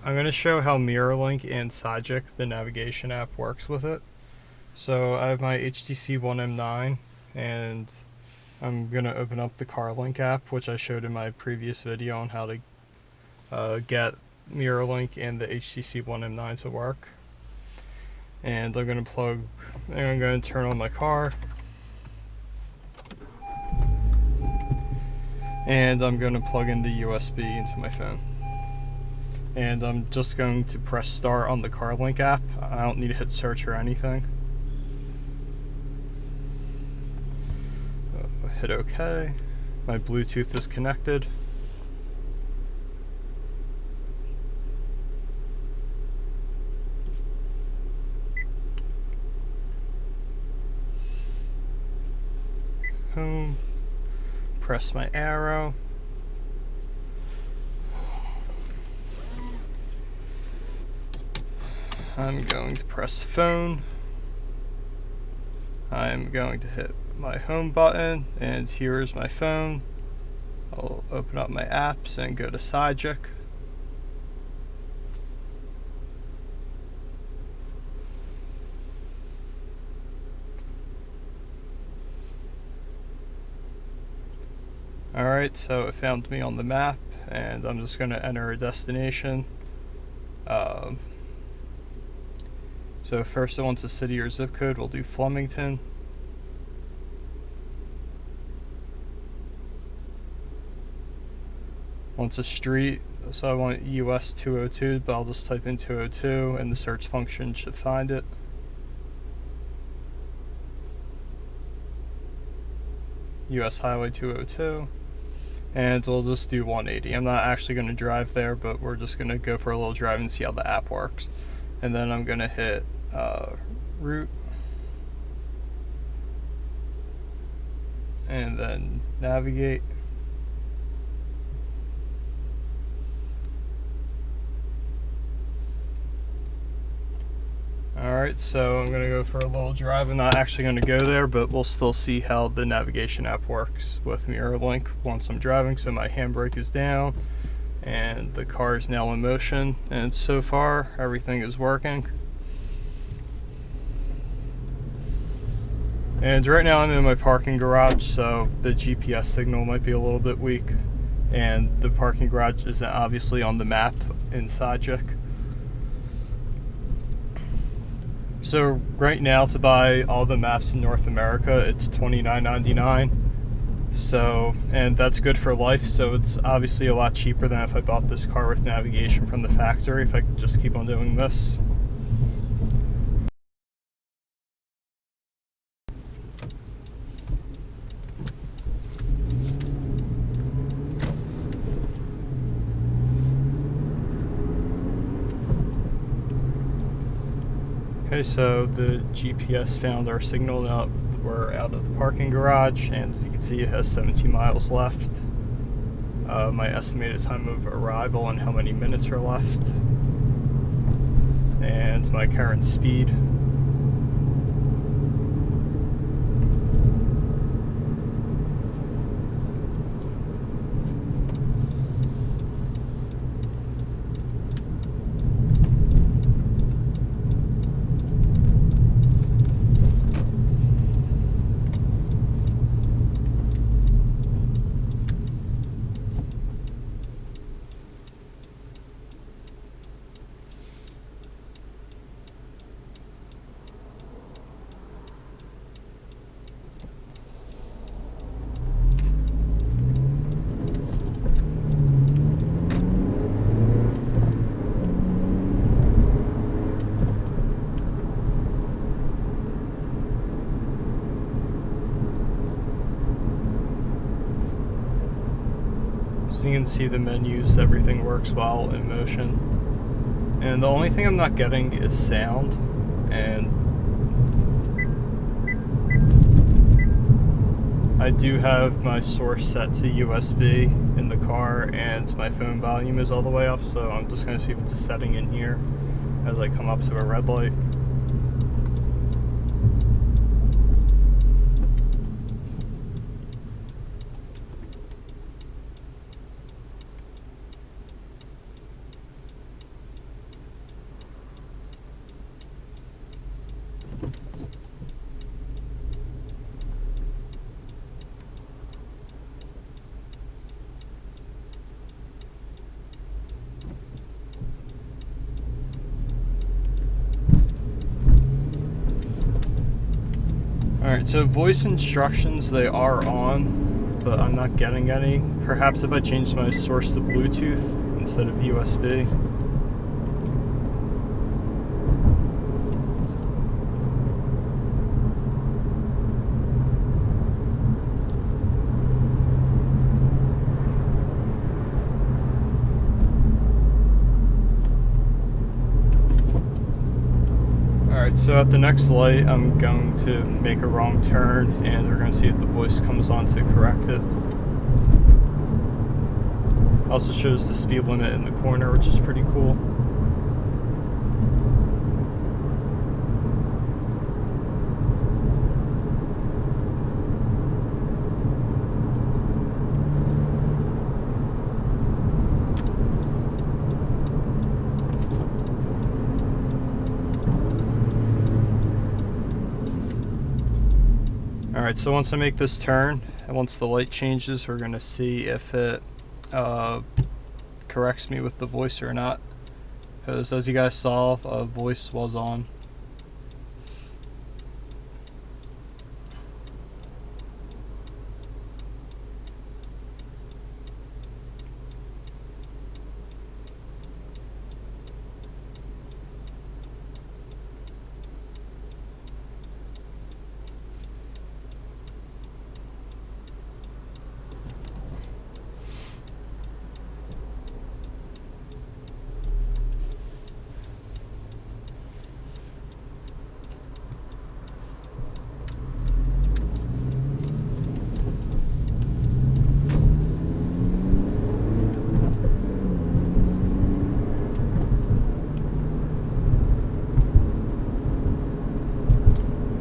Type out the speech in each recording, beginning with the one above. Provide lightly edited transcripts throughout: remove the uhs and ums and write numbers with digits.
I'm going to show how MirrorLink and Sagic, the navigation app, works with it. So I have my HTC One M9, and I'm going to open up the CarLink app, which I showed in my previous video on how to get MirrorLink and the HTC One M9 to work. And I'm going to turn on my car. And I'm going to plug in the USB into my phone. And I'm just going to press start on the CarLink app. I don't need to hit search or anything. Hit OK. My Bluetooth is connected. Home. Press my arrow. I'm going to press phone. I'm going to hit my home button, and here is my phone. I'll open up my apps and go to Sygic. Alright, so it found me on the map, and I'm just going to enter a destination. So first it wants a city or zip code. We'll do Flemington. Wants a street, so I want US 202, but I'll just type in 202 and the search function should find it. US Highway 202. And we'll just do 180. I'm not actually going to drive there, but we're just going to go for a little drive and see how the app works. And then I'm going to hit route, and then navigate. Alright, so I'm going to go for a little drive. I'm not actually going to go there, but we'll still see how the navigation app works with MirrorLink once I'm driving. So my handbrake is down, and the car is now in motion, and so far everything is working. And right now I'm in my parking garage, so the GPS signal might be a little bit weak, and the parking garage isn't obviously on the map in Sagic. So right now, to buy all the maps in North America, it's $29.99. So, and that's good for life, so it's obviously a lot cheaper than if I bought this car with navigation from the factory, if I could just keep on doing this. Okay, so the GPS found our signal. Now we're out of the parking garage, and as you can see, it has 17 miles left. My estimated time of arrival and how many minutes are left, and my current speed. So you can see the menus, everything works while in motion. And the only thing I'm not getting is sound, and I do have my source set to USB in the car, and my phone volume is all the way up, so I'm just going to see if it's a setting in here as I come up to a red light. Alright, so voice instructions, they are on, but I'm not getting any. Perhaps if I change my source to Bluetooth instead of USB. So at the next light, I'm going to make a wrong turn, and we're going to see if the voice comes on to correct it. Also shows the speed limit in the corner, which is pretty cool. Alright, so once I make this turn, and once the light changes, we're going to see if it corrects me with the voice or not. Because as you guys saw, voice was on.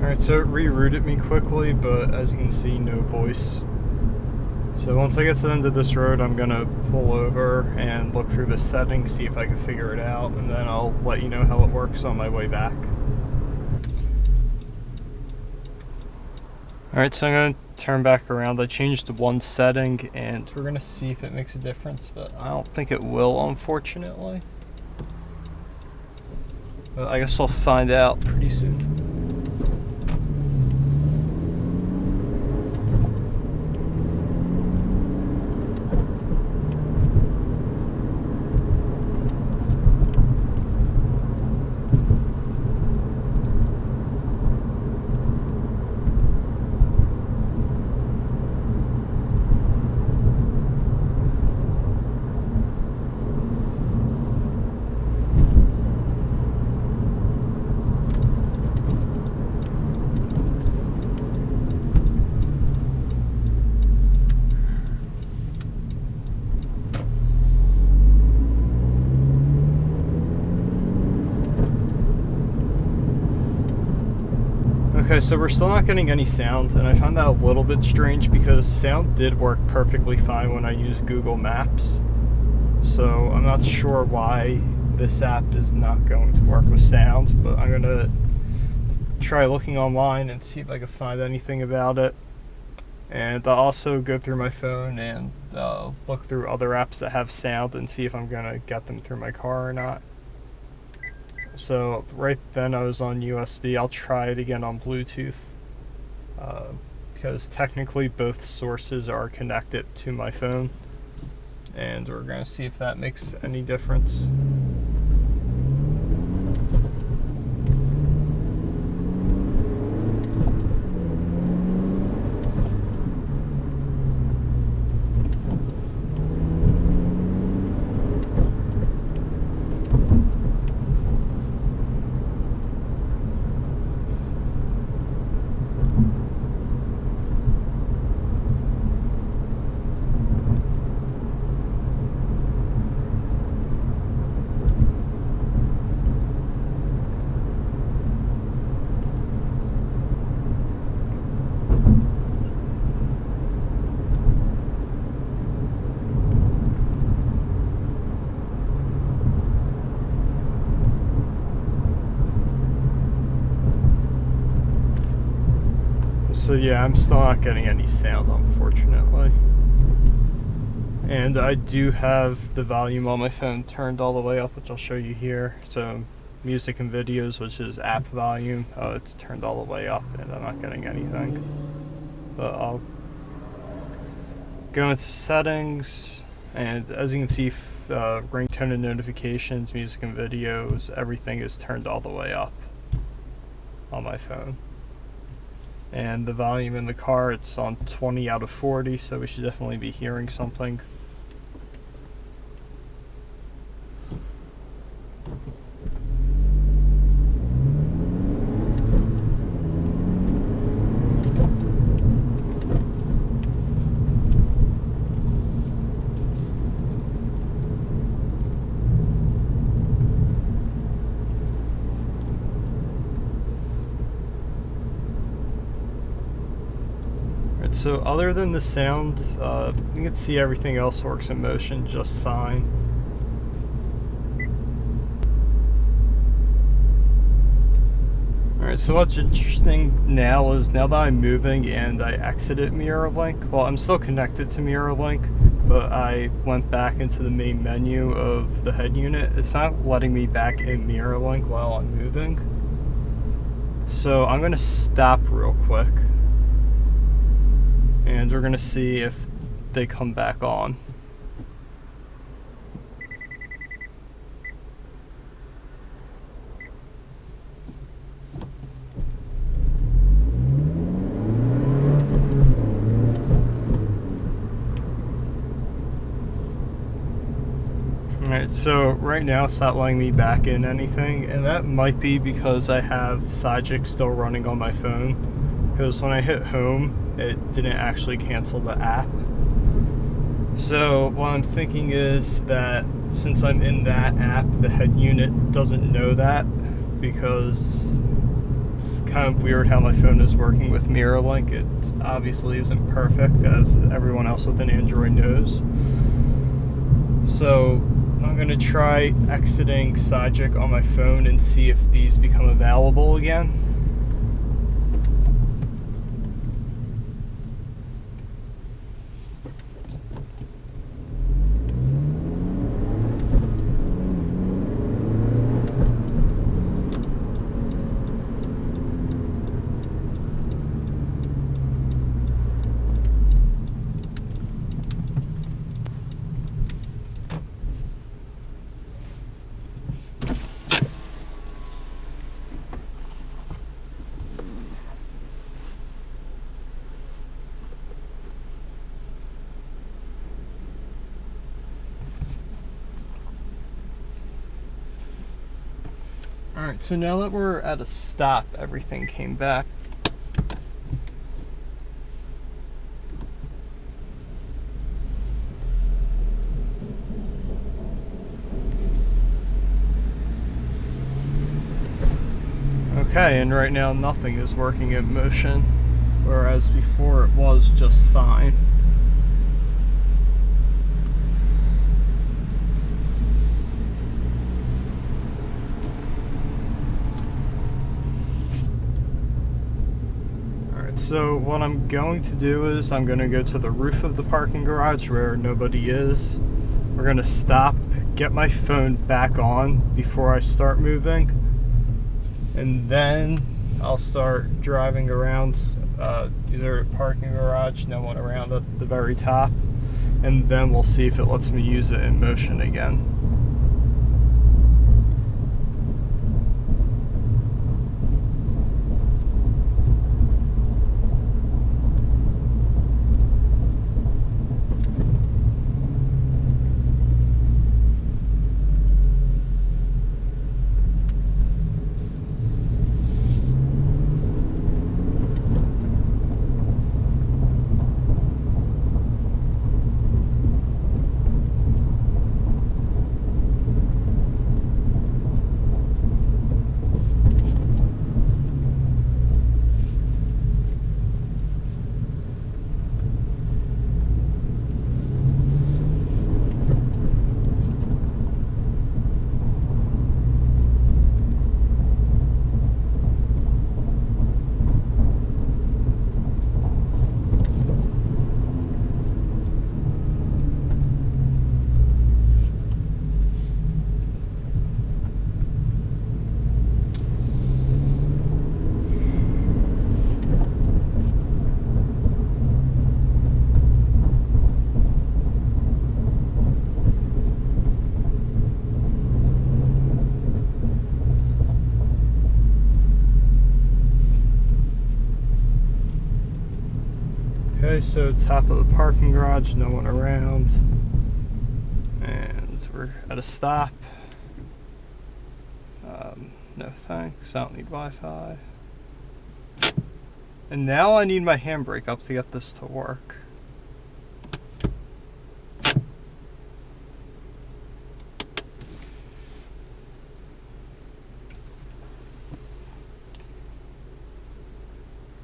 Alright, so it rerouted me quickly, but as you can see, no voice. So once I get to the end of this road, I'm going to pull over and look through the settings, see if I can figure it out, and then I'll let you know how it works on my way back. Alright, so I'm going to turn back around. I changed one setting, and we're going to see if it makes a difference, but I don't think it will, unfortunately. But I guess I'll find out pretty soon. Okay, so we're still not getting any sound, and I found that a little bit strange because sound did work perfectly fine when I used Google Maps. So I'm not sure why this app is not going to work with sound, but I'm gonna try looking online and see if I can find anything about it. And I'll also go through my phone and look through other apps that have sound and see if I'm gonna get them through my car or not. So right then I was on USB. I'll try it again on Bluetooth because technically both sources are connected to my phone, and we're going to see if that makes any difference. So yeah, I'm still not getting any sound, unfortunately. And I do have the volume on my phone turned all the way up, which I'll show you here. So music and videos, which is app volume. It's turned all the way up and I'm not getting anything. But I'll go into settings, and as you can see, ringtone and notifications, music and videos, everything is turned all the way up on my phone. And the volume in the car, it's on 20 out of 40, so we should definitely be hearing something. So other than the sound, you can see everything else works in motion just fine. Alright, so what's interesting now is now that I'm moving and I exited MirrorLink, well, I'm still connected to MirrorLink, but I went back into the main menu of the head unit. It's not letting me back in MirrorLink while I'm moving. So I'm going to stop real quick. And we're going to see if they come back on. Alright, so right now it's not letting me back in anything, and that might be because I have Sagic still running on my phone. Because when I hit home, it didn't actually cancel the app. So what I'm thinking is that since I'm in that app, the head unit doesn't know that, because it's kind of weird how my phone is working with MirrorLink. It obviously isn't perfect, as everyone else with an Android knows. So I'm going to try exiting Sygic on my phone and see if these become available again. Alright, so now that we're at a stop, everything came back. Okay, and right now nothing is working in motion, whereas before it was just fine. So what I'm going to do is I'm going to go to the roof of the parking garage where nobody is. We're going to stop, get my phone back on before I start moving, and then I'll start driving around deserted parking garage, no one around at the very top, and then we'll see if it lets me use it in motion again. Okay, so top of the parking garage, no one around. And we're at a stop. No thanks, I don't need Wi-Fi. And now I need my handbrake up to get this to work.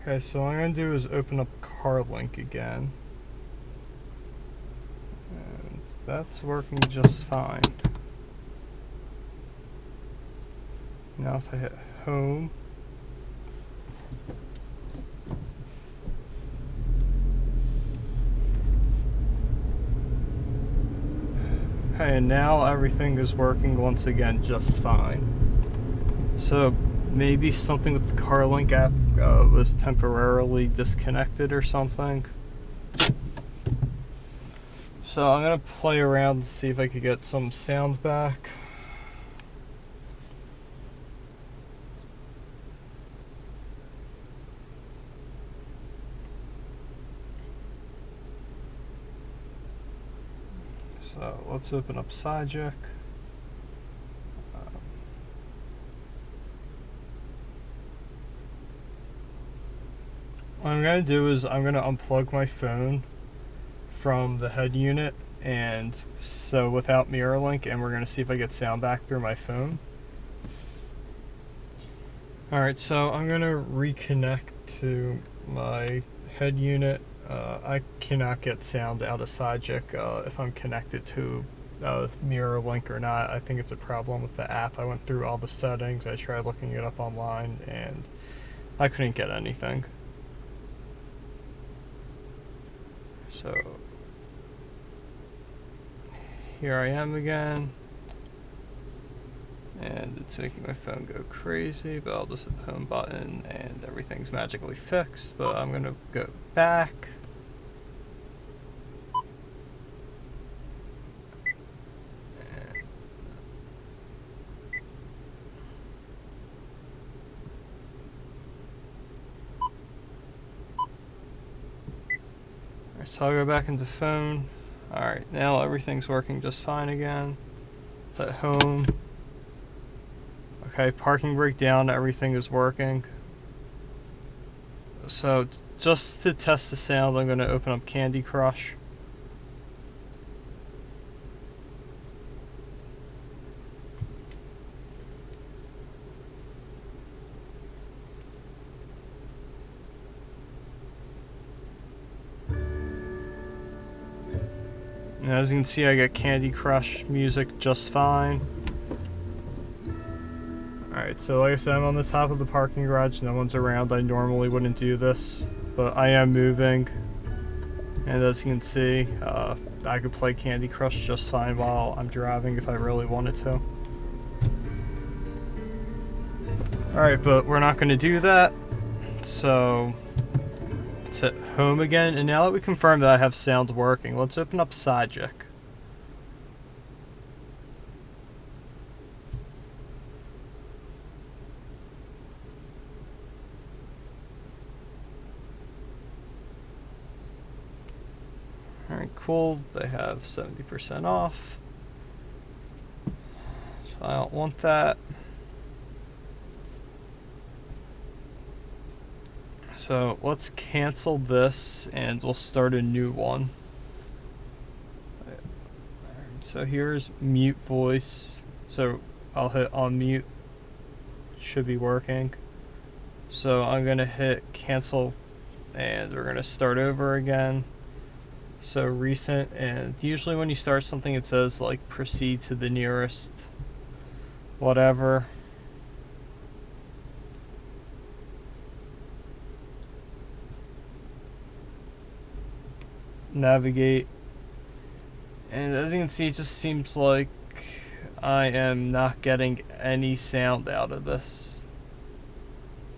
Okay, so what I'm going to do is open up CarLink again. And that's working just fine. Now if I hit home, okay, and now everything is working once again just fine. So maybe something with the CarLink app was temporarily disconnected or something. So I'm gonna play around and see if I could get some sound back. So let's open up Sagic. What I'm going to do is I'm going to unplug my phone from the head unit, and so without MirrorLink, and we're going to see if I get sound back through my phone. Alright, so I'm going to reconnect to my head unit. I cannot get sound out of Sagic if I'm connected to MirrorLink or not. I think it's a problem with the app. I went through all the settings, I tried looking it up online, and I couldn't get anything. So here I am again, and it's making my phone go crazy, but I'll just hit the home button and everything's magically fixed. But I'm gonna go back. So I'll go back into phone. Alright, now everything's working just fine again. Hit home. Okay, parking brake down, everything is working. So just to test the sound, I'm going to open up Candy Crush. And as you can see, I get Candy Crush music just fine. Alright, so like I said, I'm on the top of the parking garage. No one's around. I normally wouldn't do this, but I am moving. And as you can see, I could play Candy Crush just fine while I'm driving if I really wanted to. Alright, but we're not going to do that. So let's hit home again, and now that we confirmed that I have sound working, let's open up Sagic. Alright, cool. They have 70% off. So I don't want that. So let's cancel this and we'll start a new one. So here's mute voice. So I'll hit unmute. Should be working. So I'm gonna hit cancel and we're gonna start over again. So recent, and usually when you start something it says like proceed to the nearest whatever. Navigate, and as you can see, it just seems like I am not getting any sound out of this.